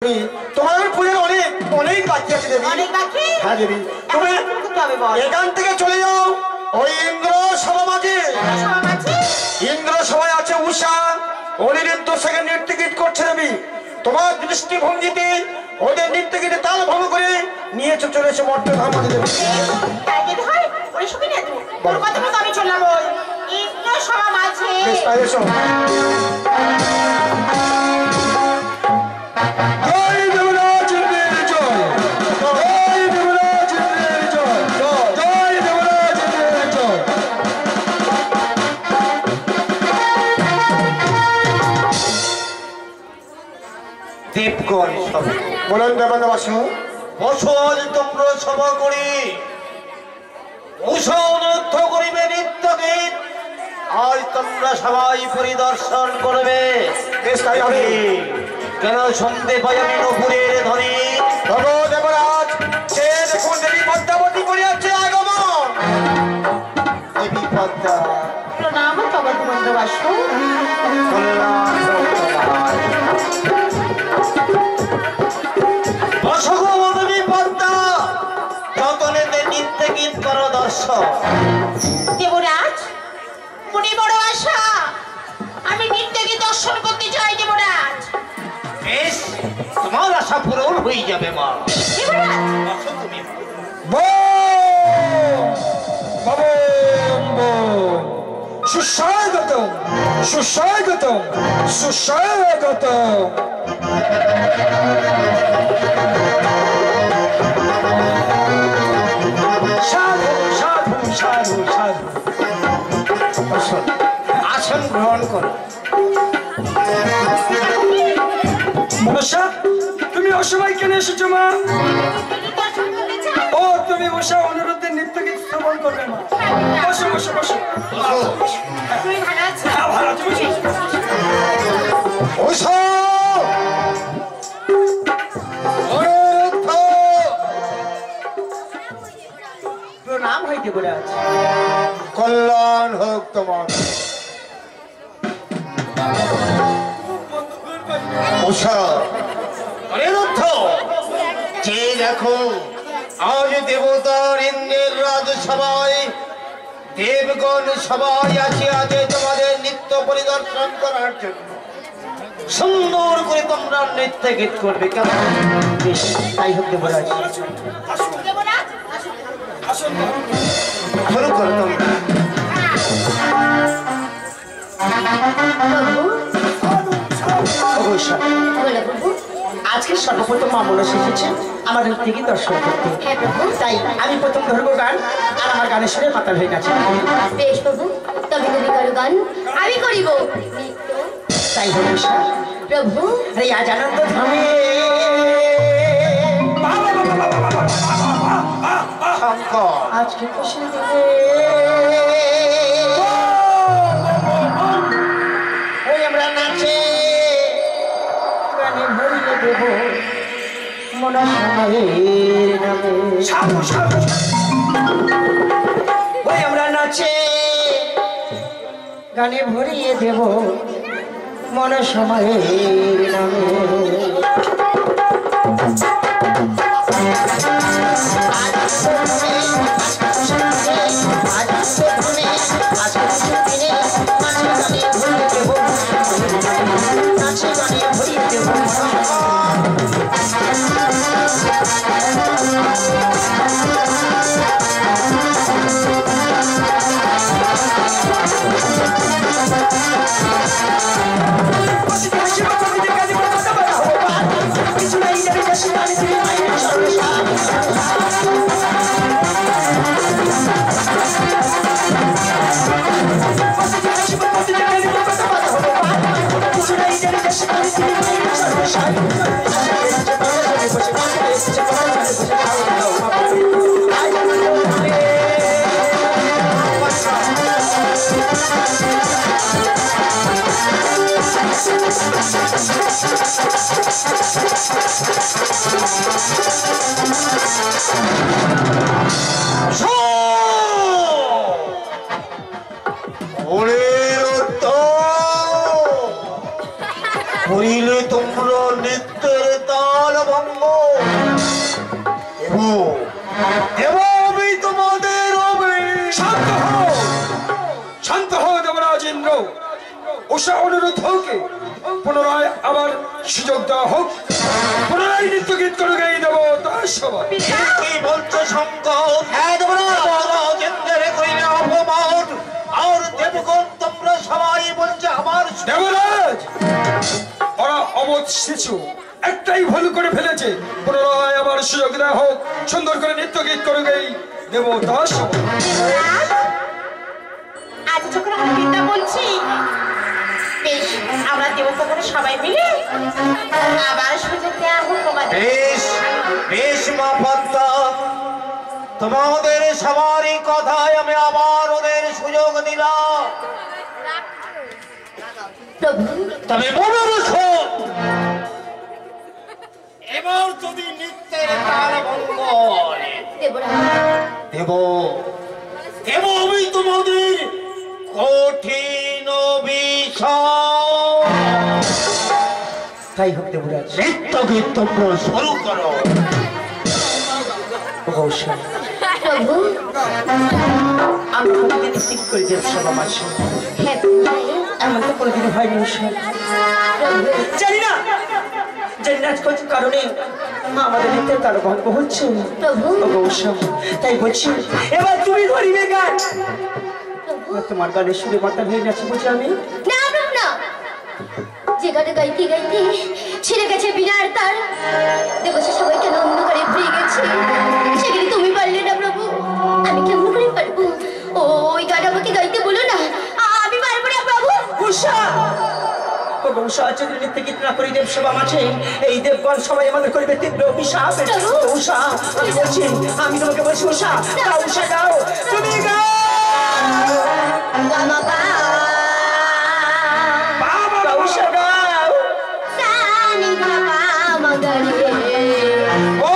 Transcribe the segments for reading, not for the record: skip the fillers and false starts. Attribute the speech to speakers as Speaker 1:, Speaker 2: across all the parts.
Speaker 1: তোমার পুজোর অনেক অনেক বাকি আছে দেবী।
Speaker 2: অনেক বাকি?
Speaker 1: হ্যাঁ দেবী, তুমি এখান থেকে চলে যাও ওই ইন্দ্র সভা মাঝে। ইন্দ্র সভায় আছে উষা, ওদের নৃত্য সেখানে নৃত্য গীত করছে দেবী। তোমার দৃষ্টিভঙ্গিতে ওদের নৃত্য গীতে তাল ভঙ্গ করে নিয়ে চলেছে মর্ত ধাম মাঝে দেবী।
Speaker 2: আমি চললাম ওই ইন্দ্র সভা মাঝে।
Speaker 1: বেশ, তাই এসো।
Speaker 3: দেবগণ সভা
Speaker 1: বলুন দেবানবাসী,
Speaker 3: বসল তোমরা সভা করি নৃত্য করিবে নৃত্য গীত আজ তোমরা সবাই পরিদর্শন করবে।
Speaker 1: বেশ, তাই হবে।
Speaker 3: কেন শুনতে পাই আমি নপুরের ধ্বনি
Speaker 1: ভগো দেবরাজ, সে দেখুন দেবী পদ্মাবতী করিয়াছে আগমন।
Speaker 3: দেবী পদ্মা
Speaker 2: প্রণাম তবে বন্ধুবাস।
Speaker 3: কল্যাণ হোক তোমার। অসগো দেবী পদ্মা, যতনেতে নৃত্য গীত করো দর্শন।
Speaker 2: দেবরাজ, মনে বড় আশা, আমি নৃত্যকে দর্শন করতে চাই দেবরাজ।
Speaker 3: বেশ, তোমার আশা পূরণ হয়ে যাবে মা।
Speaker 2: দেবরাজ,
Speaker 3: আসো তুমি মা।
Speaker 1: সুস্বাগতম সুস্বাগতম সুস্বাগতম। সাধু সাধু সাধু সাধু,
Speaker 3: আসুন, আসন গ্রহণ করো।
Speaker 1: মনসা, তুমি অসময় কেন এসেছো মা?
Speaker 2: দর্শন করতে চাই।
Speaker 1: ও, তুমি বসা অনুরোধের নৃত্য গীত শ্রবণ করবে মা। বসো বসো বসো।
Speaker 2: তুমি ভালো আছো?
Speaker 1: ভালো আছি, বসো।
Speaker 3: ওসো
Speaker 1: প্রণাম হয় দেবরাজ।
Speaker 3: কল্যাণ হোক তোমার। উষা, অনিরুদ্ধ, যে দেখো আজ দেবতার ইন্দ্রের রাজসভায় দেবগণ সবাই আছে আজ তোমাদের নৃত্য পরিদর্শন করার জন্য। সুন্দর করে তোমরা নৃত্য গীত করবে কেমন? বেশ, তাই হোক দেবরাজ,
Speaker 2: দেবরাজ, আসুন।
Speaker 3: শুরু করো তোমরা।
Speaker 1: অবশ্যই।
Speaker 2: বলো প্রভু।
Speaker 1: আজকে সর্বপ্রথম মা মনসা এসেছেন আমার নৃত্য গীত দর্শন করতে।
Speaker 2: হ্যাঁ প্রভু।
Speaker 1: তাই আমি প্রথম ধরবো গান, আর আমার গানের সুরে মাতাল হয়ে গেছে।
Speaker 2: বেশ প্রভু, তবে তুমি করো গান, আমি করিব
Speaker 1: তাই হলো ঈশা।
Speaker 2: প্রভু।
Speaker 1: আরে আজ আনন্দ ধামে
Speaker 3: শঙ্কর,
Speaker 1: আজকে খুশি দিনে ওই আমরা নাচে গানে ভরিয়ে দেব মনসামায়ের নামে। ওই আমরা নাচে গানে ভরিয়ে দেব মনসামায়ের নামে।
Speaker 3: হইলে তোমরা নিত্যের তা
Speaker 4: উষা অনুরোধকে পুনরায় আবার সুযোগ দেওয়া হোক, পুনরায় নৃত্য গীত করে গাই দেব তার সবাই।
Speaker 3: কি বলছো শঙ্কর? হ্যাঁ দেবরাজেন্দ্রের কইলে অপমান, আর দেবগণ তোমরা সবাই বলছে আমার
Speaker 4: দেবরাজ, ওরা অবধ শিশু, একটাই ভুল করে ফেলেছে, পুনরায় আবার সুযোগ দেওয়া হোক, সুন্দর করে নৃত্য গীত করে গাই দেব তার সবাই।
Speaker 2: আজ যখন আমরা বিদ্যা বলছি, বেশ আমরা দেবতা সবাই মিলে আবার সুযোগ দেওয়া হোক তোমাদের।
Speaker 3: বেশ বেশ মা পদ্মা, তোমাদের সবারই কথায় আমি আবার ওদের সুযোগ দিলাম। তবে মনে রেখো, এবার যদি নৃত্যের তাল ভঙ্গ হয়, দেব দেব আমি তোমাদের কঠিন বিষয়।
Speaker 1: তাই হোক দেবরাজ।
Speaker 3: নৃত্য গীত তোমরা শুরু করো।
Speaker 1: অবশ্যই আমি কোনোদিন ঠিক করে দেব সভা মাসে, এমন তো কোনোদিন হয়নি। জানি না কোন কারণে আমাদের নৃত্যের কারো ভঙ্গ হচ্ছে, তাই বলছি এবার তুমি ধরিবে গান। তোমার গানের সুরে মাথা হয়ে গেছে বুঝি আমি।
Speaker 5: যে গানে গাইতে গাইতে ছিঁড়ে গেছে বিনার তার, দেবসে সবাই কেন অন্ধকারে ভরে গেছে, সেখানে তুমি পারলে না প্রভু, আমি কেমন করে পারবো? ওই গান আমাকে গাইতে বলো না, আমি পারবো না প্রভু।
Speaker 1: যদি নৃত্য গীত না করি দেব সভা মাঝে, এই দেবগণ সবাই আমাদের করবে তীব্র অভিশাপ। উষা আমি বলছি, আমি তোমাকে বলছি উষা গাও, উষা গাও, তুমি গাও। উষা গাও। ও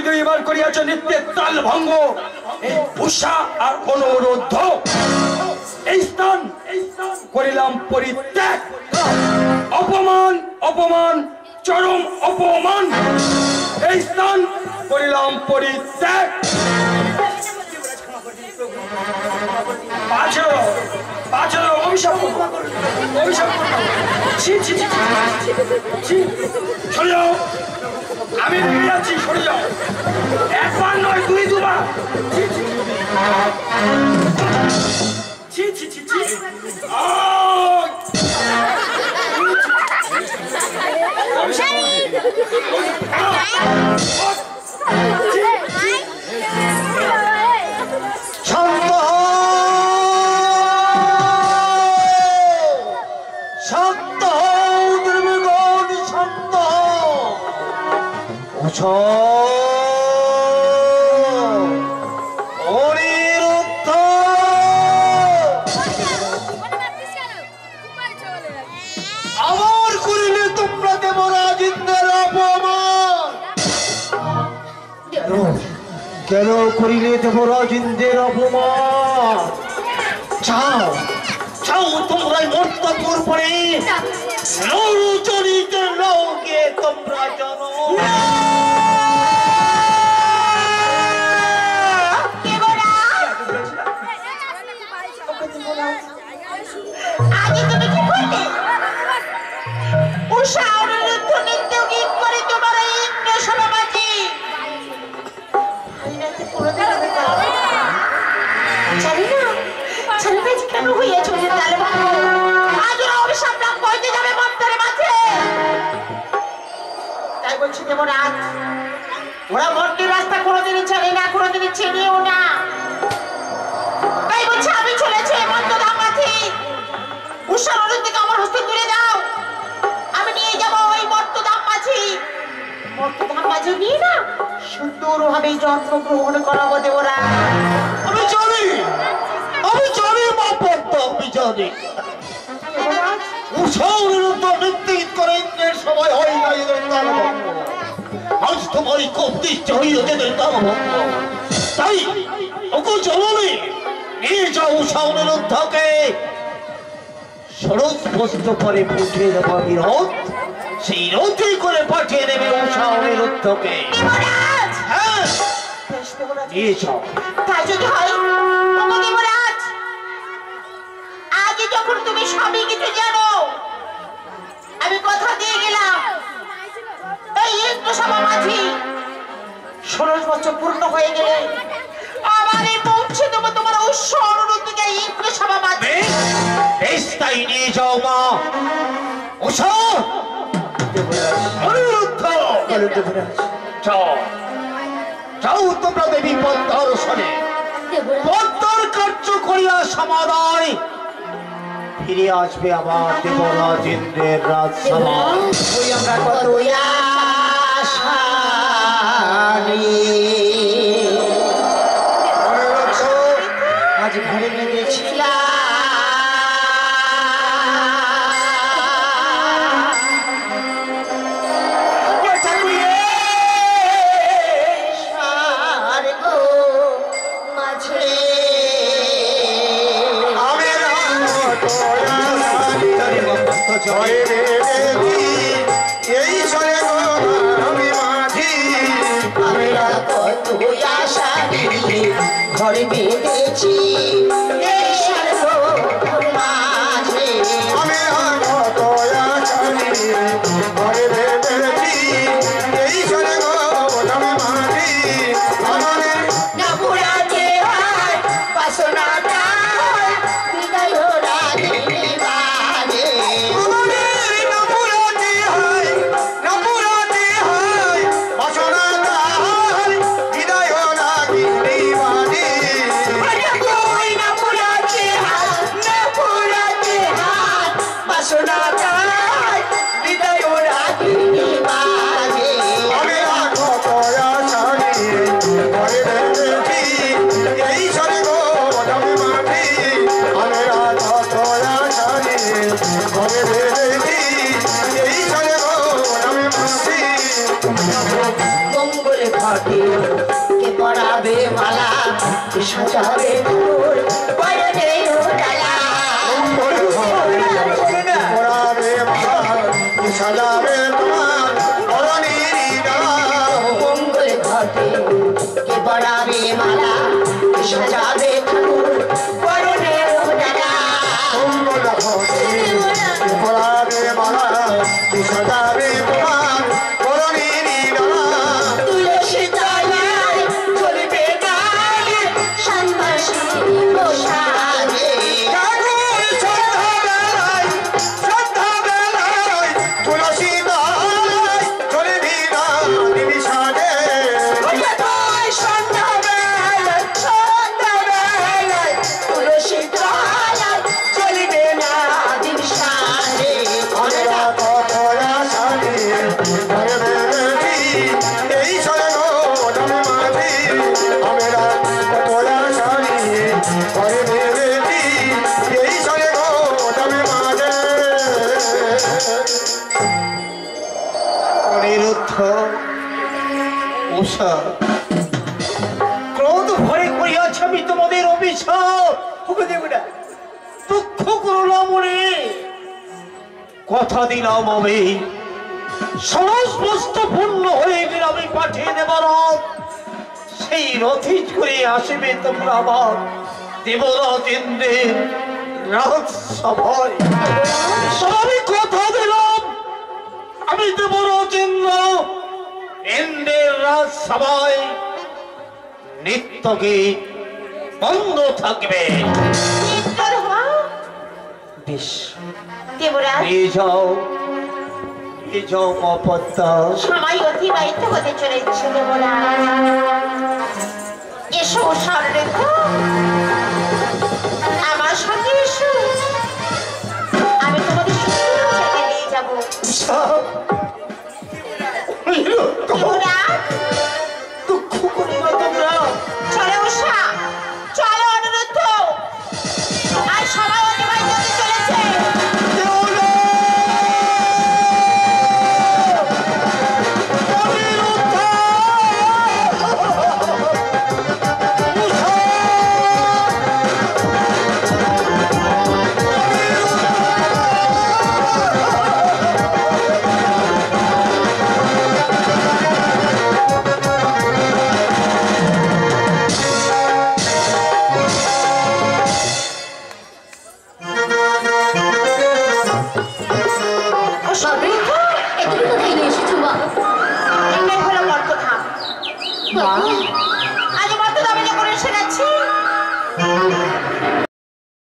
Speaker 1: দুইবার করিয়াছ নিত্যের তাল ভঙ্গ, এই উষা আর অনুরোধ এই স্থান করিলাম পরিত্যাগ। অপমান অপমান চরম অপমান, এই স্থান করিলাম পরিত্যাগ। অভিশাপ সরে যাও, আমি ভেঙে যাচ্ছি, সরে যাও। একবার নয়, দুই দুবার।
Speaker 3: কেন করিলে দেবরাজ ইন্দ্রের অপমান? চাও চাও তোমরা মর্তপুর পরে নরচরিতে লোকে তোমরা জানো
Speaker 2: আগে তুমি কি করলে? উষা অনিরুদ্ধ নৃত্য গীত করে তোমার এই ইন্দ্র সভামাঝি জানি না কেন হইয়া চলে তাহলে আজ ওরা অভিশাপ লাভ করতে যাবে মন্ত্রের মাঝে। তাই বলছি দেবরাজ, ওরা মন্ত্রের রাস্তা কোনোদিনই জানে না, কোনোদিনই চেনেও না। তাই বলছি আমি চলেছি মন্ত্রধাম মাঝে। উষার অনুরোধ থেকে আমার হস্তে তুলে দাও, আমি নিয়ে যাবো ওই মর্তধাম মাঝে। মর্তধাম মাঝে নিয়ে না সুন্দরভাবে জন্মগ্রহণ করাবো দেবরাজ।
Speaker 3: আমি জানি মাপত্ত আমি জানি উৎসব নির্দিষ্ট করে ইন্দ্রের সময় হয় না এদের দানভঙ্গ। আজ তোমারই খুব দৃষ্টি হইয়াছে এদের দানভঙ্গ। তাই ওকে জননী নিয়ে যাও উৎসব নিরুদ্ধকে শরৎ বস্ত্র পরে পুঠিয়ে দেবো আমি রথ, সেই রথে করে পাঠিয়ে দেবে উৎসব নিরুদ্ধকে।
Speaker 2: দেবরাজ!
Speaker 3: হ্যাঁ
Speaker 2: বেশ দেবরাজ,
Speaker 3: নিয়ে যাও।
Speaker 2: তাই যদি হয় ওগো দেবরাজ, আগে যখন তুমি সবই কিছু জানো, আমি কথা দিয়ে গেলাম এই ইন্দ্র সভা মাঝি 16 বছর পূর্ণ হয়ে গেলে আবার এই পৌঁছে দেবো তোমার উৎস অনুরোধকে ইন্দ্র সভা মাঝি।
Speaker 3: বেশ তাই নিয়ে যাও মা। উষা অনিরুদ্ধ যাও যাও তোমরা দেবী পদ্মার শোনে
Speaker 5: দেবরাজ
Speaker 3: পদ্মার কার্য করিয়া সমাধান ফিরে আসবে আবার দেবরাজ ইন্দ্রের রাজসভা।
Speaker 1: ওই আমরা কত আজ ঘরে বেঁধেছিলাম এই সরে আমি মাঝি
Speaker 2: আমরা কত আশা নিয়ে ঘরে বেঁধেছি এই সর্ব মাঝে।
Speaker 1: আমি কত আশানি ঘরে বেঁধেছি এই সরে আমি মাঝি আমাদের
Speaker 2: না পুরাতে হয় বাসনা যায় হৃদয় রাগিনী বাজে। বাসনা যায় হৃদয় রাগিনী বাজে। মঙ্গল ঘটে কে পড়াবে মালা, কে সাজাবে ফুল বয়নে ডালা।
Speaker 1: সাজাবে তোমার অরণির ডালা
Speaker 2: মঙ্গল ঘটে কে পড়াবে মালা, কে সাজাবে ফুল বয়নে ডালা।
Speaker 1: মঙ্গল ঘটে পড়াবে মালা সাজাবে তোমার অরণির ডালা
Speaker 2: তুলসী তলায় চলবে গানে সন্ন্যাসী বসাবে।
Speaker 1: তুলসী দায় চলে ভিড়া দেবী সাজে
Speaker 2: সন্ধ্যাবেলা
Speaker 3: কথা দিলাম আমি সমস্ত পূর্ণ হয়ে গেলে আমি পাঠিয়ে দেব রথ, সেই রথে করে আসবে তোমরা আমার দেবরাজ ইন্দ্রের রাজসভায়। আমি কথা দিলাম আমি দেবরাজ ইন্দ্রের রাজসভায় নিত্য গীত বন্ধ থাকবে।
Speaker 2: ইন্দ্রর মা,
Speaker 3: বেশ
Speaker 2: দেবরাজ
Speaker 3: নিয়ে যাও, নিয়ে যাও অপদ্মা।
Speaker 2: সময় অতিবাহিত হতে চলেছে দেবরাজ। এসো সররেখা, আমার সঙ্গে এসো, আমি তোমাদের সুন্দর জায়গায় নিয়ে যাবো। দেবরাজ
Speaker 3: দুঃখ করো না তোমরা।
Speaker 2: চলো উষা, চলো অনুরুদ্ধ, আর সময় অতিবাহিত হতে চলেছে।
Speaker 5: এগুলো কোথায় নিয়ে এসেছো মা?
Speaker 2: এটাই হলো মর্তধাম।
Speaker 5: মা